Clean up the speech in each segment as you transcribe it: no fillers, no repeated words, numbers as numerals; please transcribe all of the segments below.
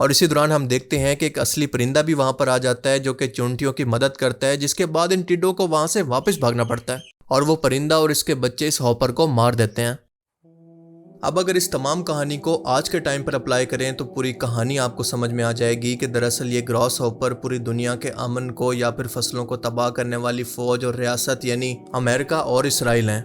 اور اسی دوران ہم دیکھتے ہیں کہ ایک اصلی پرندہ بھی وہاں پر آ جاتا ہے جو کہ چونٹیوں کی مدد کرتا ہے، جس کے بعد ان ٹڈوں کو وہاں سے واپس بھاگنا پڑتا ہے اور وہ پرندہ اور اس کے بچے اس ہاپر کو مار دیتے ہیں۔ اب اگر اس تمام کہانی کو آج کے ٹائم پر اپلائی کریں تو پوری کہانی آپ کو سمجھ میں آ جائے گی کہ دراصل یہ گراس ہاپر پوری دنیا کے امن کو یا پھر فصلوں کو تباہ کرنے والی فوج اور ریاست یعنی امریکہ اور اسرائیل ہیں۔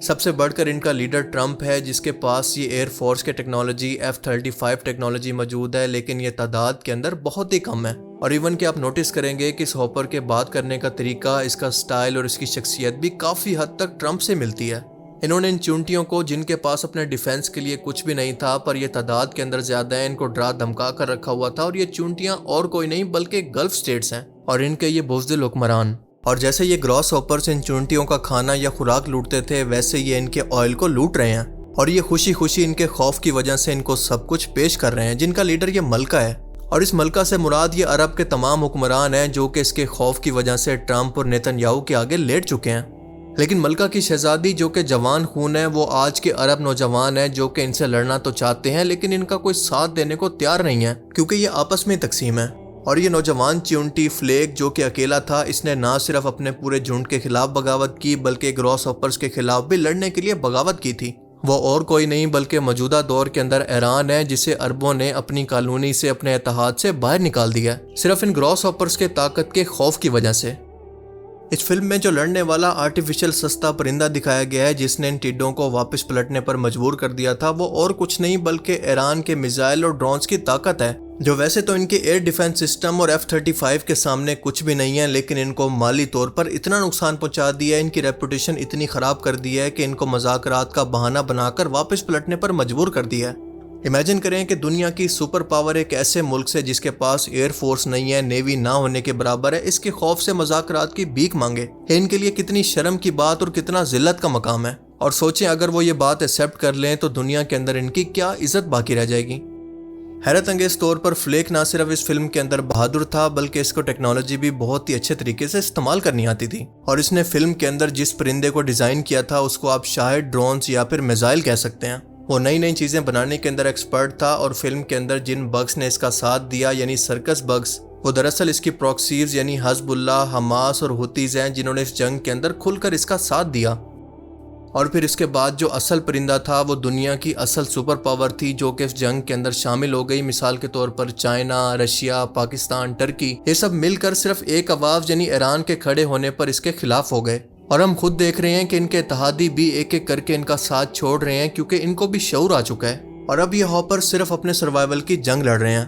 سب سے بڑھ کر ان کا لیڈر ٹرمپ ہے، جس کے پاس یہ ایئر فورس کے ٹیکنالوجی F-35 ٹیکنالوجی موجود ہے، لیکن یہ تعداد کے اندر بہت ہی کم ہے۔ اور ایون کہ آپ نوٹس کریں گے کہ اس ہاپر کے بات کرنے کا طریقہ، اس کا سٹائل اور اس کی شخصیت بھی کافی حد تک ٹرمپ سے ملتی ہے۔ انہوں نے ان چونٹیوں کو، جن کے پاس اپنے ڈیفنس کے لیے کچھ بھی نہیں تھا پر یہ تعداد کے اندر زیادہ ہے، ان کو ڈرا دھمکا کر رکھا ہوا تھا، اور یہ چونٹیاں اور کوئی نہیں بلکہ گلف سٹیٹس ہیں اور ان کے یہ بزدل حکمران۔ اور جیسے یہ گراس ہاپرز ان چونٹیوں کا کھانا یا خوراک لوٹتے تھے، ویسے یہ ان کے آئل کو لوٹ رہے ہیں، اور یہ خوشی خوشی ان کے خوف کی وجہ سے ان کو سب کچھ پیش کر رہے ہیں، جن کا لیڈر یہ ملکہ ہے۔ اور اس ملکہ سے مراد یہ عرب کے تمام حکمران ہیں جو کہ اس کے خوف کی وجہ سے ٹرمپ اور نیتن یاہو کے آگے لیٹ چکے ہیں۔ لیکن ملکہ کی شہزادی جو کہ جوان خون ہے، وہ آج کے عرب نوجوان ہیں جو کہ ان سے لڑنا تو چاہتے ہیں لیکن ان کا کوئی ساتھ دینے کو تیار نہیں ہے، کیونکہ یہ آپس میں تقسیم ہے۔ اور یہ نوجوان چیونٹی فلیک جو کہ اکیلا تھا، اس نے نہ صرف اپنے پورے جھنڈ کے خلاف بغاوت کی بلکہ گراس ہاپرز کے خلاف بھی لڑنے کے لیے بغاوت کی تھی۔ وہ اور کوئی نہیں بلکہ موجودہ دور کے اندر ایران ہے، جسے عربوں نے اپنی کالونی سے، اپنے اتحاد سے باہر نکال دیا، صرف ان گراس ہاپرز کے طاقت کے خوف کی وجہ سے۔ اس فلم میں جو لڑنے والا آرٹیفیشل سستا پرندہ دکھایا گیا ہے جس نے ان ٹڈوں کو واپس پلٹنے پر مجبور کر دیا تھا، وہ اور کچھ نہیں بلکہ ایران کے میزائل اور ڈرونز کی طاقت ہے، جو ویسے تو ان کے ایئر ڈیفنس سسٹم اور F-35 کے سامنے کچھ بھی نہیں ہے، لیکن ان کو مالی طور پر اتنا نقصان پہنچا دیا ہے، ان کی ریپوٹیشن اتنی خراب کر دی ہے کہ ان کو مذاکرات کا بہانہ بنا کر واپس پلٹنے پر مجبور کر دیا ہے۔ امیجن کریں کہ دنیا کی سپر پاور ایک ایسے ملک سے جس کے پاس ایئر فورس نہیں ہے، نیوی نہ ہونے کے برابر ہے، اس کے خوف سے مذاکرات کی بھیک مانگے، یہ ان کے لیے کتنی شرم کی بات اور کتنا ذلت کا مقام ہے۔ اور سوچیں اگر وہ یہ بات ایکسیپٹ کر لیں تو دنیا کے اندر ان کی کیا عزت باقی رہ جائے گی۔ حیرت انگیز طور پر فلیک نہ صرف اس فلم کے اندر بہادر تھا بلکہ اس کو ٹیکنالوجی بھی بہت ہی اچھے طریقے سے استعمال کرنی آتی تھی، اور اس نے فلم کے اندر جس پرندے کو ڈیزائن کیا تھا اس کو آپ شاید ڈرونز یا پھر میزائل کہہ سکتے ہیں۔ وہ نئی نئی چیزیں بنانے کے اندر ایکسپرٹ تھا، اور فلم کے اندر جن بگز نے اس کا ساتھ دیا یعنی سرکس بگز، وہ دراصل اس کی پروکسیز یعنی حزب اللہ، حماس اور ہوتیز ہیں جنہوں نے اس جنگ کے اندر کھل کر اس کا ساتھ دیا۔ اور پھر اس کے بعد جو اصل پرندہ تھا وہ دنیا کی اصل سپر پاور تھی جو کہ اس جنگ کے اندر شامل ہو گئی، مثال کے طور پر چائنا، رشیا، پاکستان، ٹرکی، یہ سب مل کر صرف ایک آواز یعنی ایران کے کھڑے ہونے پر اس کے خلاف ہو گئے۔ اور ہم خود دیکھ رہے ہیں کہ ان کے اتحادی بھی ایک ایک کر کے ان کا ساتھ چھوڑ رہے ہیں کیونکہ ان کو بھی شعور آ چکا ہے، اور اب یہ ہاپر صرف اپنے سروائیول کی جنگ لڑ رہے ہیں۔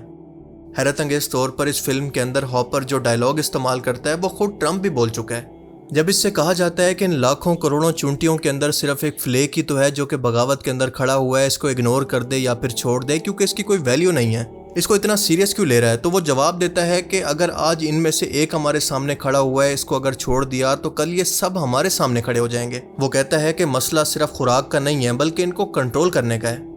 حیرت انگیز طور پر اس فلم کے اندر ہاپر جو ڈائلاگ استعمال کرتا ہے وہ خود ٹرمپ بھی بول چکا ہے، جب اس سے کہا جاتا ہے کہ ان لاکھوں کروڑوں چونٹیوں کے اندر صرف ایک فلیک ہی تو ہے جو کہ بغاوت کے اندر کھڑا ہوا ہے، اس کو اگنور کر دے یا پھر چھوڑ دے کیونکہ اس کی کوئی ویلیو نہیں ہے، اس کو اتنا سیریس کیوں لے رہا ہے؟ تو وہ جواب دیتا ہے کہ اگر آج ان میں سے ایک ہمارے سامنے کھڑا ہوا ہے، اس کو اگر چھوڑ دیا تو کل یہ سب ہمارے سامنے کھڑے ہو جائیں گے۔ وہ کہتا ہے کہ مسئلہ صرف خوراک کا نہیں ہے بلکہ ان کو کنٹرول کرنے کا ہے۔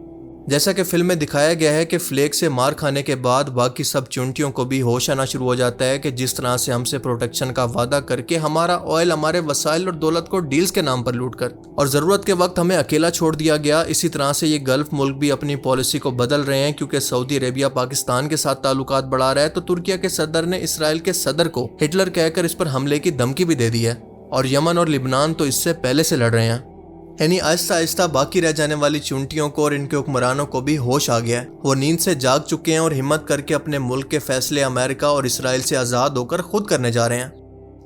جیسا کہ فلم میں دکھایا گیا ہے کہ فلیک سے مار کھانے کے بعد باقی سب چونٹیوں کو بھی ہوش آنا شروع ہو جاتا ہے کہ جس طرح سے ہم سے پروٹیکشن کا وعدہ کر کے ہمارا آئل، ہمارے وسائل اور دولت کو ڈیلز کے نام پر لوٹ کر اور ضرورت کے وقت ہمیں اکیلا چھوڑ دیا گیا، اسی طرح سے یہ گلف ملک بھی اپنی پالیسی کو بدل رہے ہیں کیونکہ سعودی عربیہ پاکستان کے ساتھ تعلقات بڑھا رہا ہے، تو ترکیہ کے صدر نے اسرائیل کے صدر کو ہٹلر کہہ کر اس پر حملے کی دھمکی بھی دے دی ہے، اور یمن اور لبنان تو اس سے پہلے سے لڑ رہے ہیں۔ یعنی آہستہ آہستہ باقی رہ جانے والی چونٹیوں کو اور ان کے حکمرانوں کو بھی ہوش آ گیا ہے، وہ نیند سے جاگ چکے ہیں اور ہمت کر کے اپنے ملک کے فیصلے امریکہ اور اسرائیل سے آزاد ہو کر خود کرنے جا رہے ہیں۔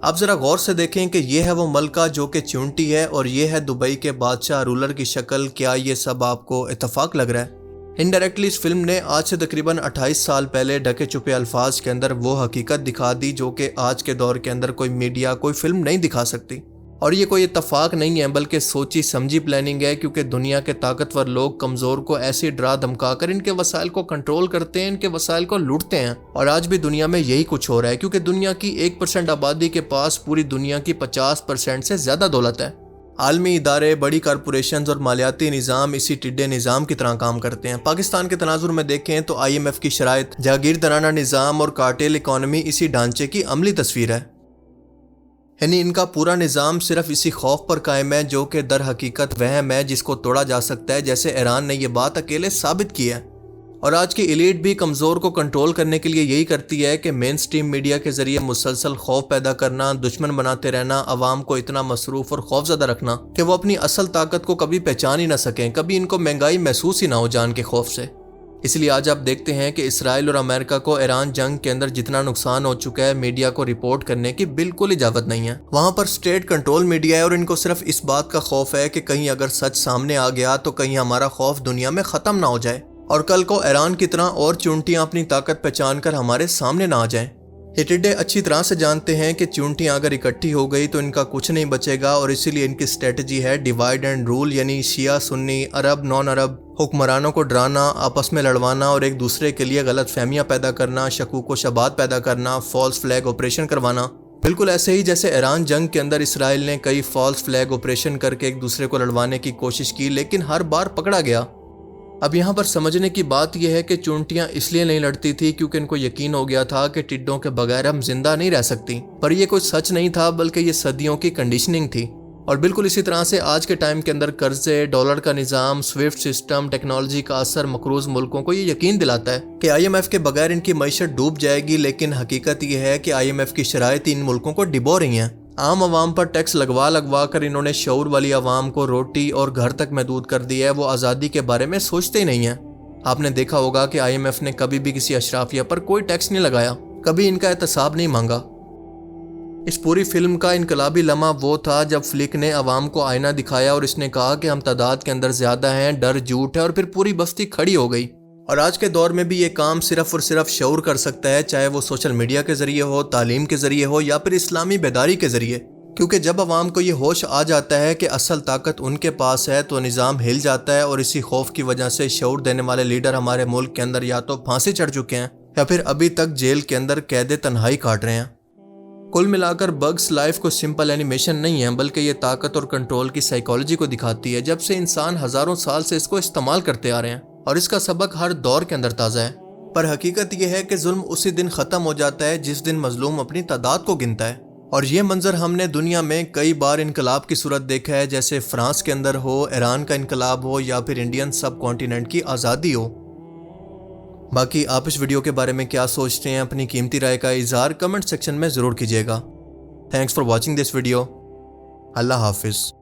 آپ ذرا غور سے دیکھیں کہ یہ ہے وہ ملکہ جو کہ چونٹی ہے، اور یہ ہے دبئی کے بادشاہ رولر کی شکل۔ کیا یہ سب آپ کو اتفاق لگ رہا ہے؟ انڈائریکٹلی اس فلم نے آج سے تقریباً 28 سال پہلے ڈھکے چھپے الفاظ کے اندر وہ حقیقت دکھا دی جو کہ آج کے دور کے اندر کوئی میڈیا، کوئی فلم نہیں دکھا سکتی۔ اور یہ کوئی اتفاق نہیں ہے بلکہ سوچی سمجھی پلاننگ ہے، کیونکہ دنیا کے طاقتور لوگ کمزور کو ایسی ڈرا دھمکا کر ان کے وسائل کو کنٹرول کرتے ہیں، ان کے وسائل کو لوٹتے ہیں، اور آج بھی دنیا میں یہی کچھ ہو رہا ہے کیونکہ دنیا کی 1% آبادی کے پاس پوری دنیا کی 50% سے زیادہ دولت ہے۔ عالمی ادارے، بڑی کارپوریشنز اور مالیاتی نظام اسی ٹڈے نظام کی طرح کام کرتے ہیں۔ پاکستان کے تناظر میں دیکھیں تو IMF کی شرائط، جاگیردارانہ نظام اور کارٹیل اکانومی اسی ڈھانچے کی عملی تصویر ہے۔ یعنی ان کا پورا نظام صرف اسی خوف پر قائم ہے جو کہ در حقیقت وہم ہے جس کو توڑا جا سکتا ہے، جیسے ایران نے یہ بات اکیلے ثابت کی ہے۔ اور آج کی ایلیٹ بھی کمزور کو کنٹرول کرنے کے لیے یہی کرتی ہے کہ مین سٹریم میڈیا کے ذریعے مسلسل خوف پیدا کرنا، دشمن بناتے رہنا، عوام کو اتنا مصروف اور خوفزدہ رکھنا کہ وہ اپنی اصل طاقت کو کبھی پہچان ہی نہ سکیں، کبھی ان کو مہنگائی محسوس ہی نہ ہو جان کے خوف سے۔ اس لیے آج آپ دیکھتے ہیں کہ اسرائیل اور امریکہ کو ایران جنگ کے اندر جتنا نقصان ہو چکا ہے، میڈیا کو رپورٹ کرنے کی بالکل اجازت نہیں ہے۔ وہاں پر اسٹیٹ کنٹرول میڈیا ہے اور ان کو صرف اس بات کا خوف ہے کہ کہیں اگر سچ سامنے آ گیا تو کہیں ہمارا خوف دنیا میں ختم نہ ہو جائے اور کل کو ایران کی طرح اور چونٹیاں اپنی طاقت پہچان کر ہمارے سامنے نہ آ جائیں۔ یہ ٹڈے اچھی طرح سے جانتے ہیں کہ چونٹیاں اگر اکٹھی ہو گئی تو ان کا کچھ نہیں بچے گا، اور اسی لیے ان کی اسٹریٹجی ہے ڈیوائیڈ اینڈ رول، یعنی شیعہ سنی، عرب نان عرب، حکمرانوں کو ڈرانا، آپس میں لڑوانا اور ایک دوسرے کے لیے غلط فہمیاں پیدا کرنا، شکوک و شبہات پیدا کرنا، فالس فلیگ آپریشن کروانا۔ بالکل ایسے ہی جیسے ایران جنگ کے اندر اسرائیل نے کئی فالس فلیگ آپریشن کر کے ایک دوسرے کو لڑوانے کی کوشش کی، لیکن ہر بار پکڑا گیا۔ اب یہاں پر سمجھنے کی بات یہ ہے کہ چونٹیاں اس لیے نہیں لڑتی تھی کیونکہ ان کو یقین ہو گیا تھا کہ ٹڈوں کے بغیر ہم زندہ نہیں رہ سکتی، پر یہ کوئی سچ نہیں تھا بلکہ یہ صدیوں کی کنڈیشننگ تھی۔ اور بالکل اسی طرح سے آج کے ٹائم کے اندر قرضے، ڈالر کا نظام، سوئفٹ سسٹم، ٹیکنالوجی کا اثر مقروض ملکوں کو یہ یقین دلاتا ہے کہ IMF کے بغیر ان کی معیشت ڈوب جائے گی، لیکن حقیقت یہ ہے کہ IMF کی شرائط ان ملکوں کو ڈبو رہی ہیں۔ عام عوام پر ٹیکس لگوا کر انہوں نے شعور والی عوام کو روٹی اور گھر تک محدود کر دیا ہے، وہ آزادی کے بارے میں سوچتے ہی نہیں ہیں۔ آپ نے دیکھا ہوگا کہ IMF نے کبھی بھی کسی اشرافیہ پر کوئی ٹیکس نہیں لگایا، کبھی ان کا احتساب نہیں مانگا۔ اس پوری فلم کا انقلابی لمحہ وہ تھا جب فلک نے عوام کو آئینہ دکھایا اور اس نے کہا کہ ہم تعداد کے اندر زیادہ ہیں، ڈر جھوٹ ہے، اور پھر پوری بستی کھڑی ہو گئی۔ اور آج کے دور میں بھی یہ کام صرف اور صرف شعور کر سکتا ہے، چاہے وہ سوشل میڈیا کے ذریعے ہو، تعلیم کے ذریعے ہو، یا پھر اسلامی بیداری کے ذریعے۔ کیونکہ جب عوام کو یہ ہوش آ جاتا ہے کہ اصل طاقت ان کے پاس ہے تو نظام ہل جاتا ہے، اور اسی خوف کی وجہ سے شعور دینے والے لیڈر ہمارے ملک کے اندر یا تو پھانسی چڑھ چکے ہیں یا پھر ابھی تک جیل کے اندر قید تنہائی کاٹ رہے ہیں۔ کل ملا کر بگس لائف کو سمپل اینیمیشن نہیں ہے، بلکہ یہ طاقت اور کنٹرول کی سائیکالوجی کو دکھاتی ہے، جب سے انسان ہزاروں سال سے اس کو استعمال کرتے آ رہے ہیں، اور اس کا سبق ہر دور کے اندر تازہ ہے۔ پر حقیقت یہ ہے کہ ظلم اسی دن ختم ہو جاتا ہے جس دن مظلوم اپنی تعداد کو گنتا ہے۔ اور یہ منظر ہم نے دنیا میں کئی بار انقلاب کی صورت دیکھا ہے، جیسے فرانس کے اندر ہو، ایران کا انقلاب ہو، یا پھر انڈین سب کانٹیننٹ کی آزادی ہو۔ باقی آپ اس ویڈیو کے بارے میں کیا سوچتے ہیں؟ اپنی قیمتی رائے کا اظہار کمنٹ سیکشن میں ضرور کیجیے گا۔ Thanks for watching this video. اللہ حافظ۔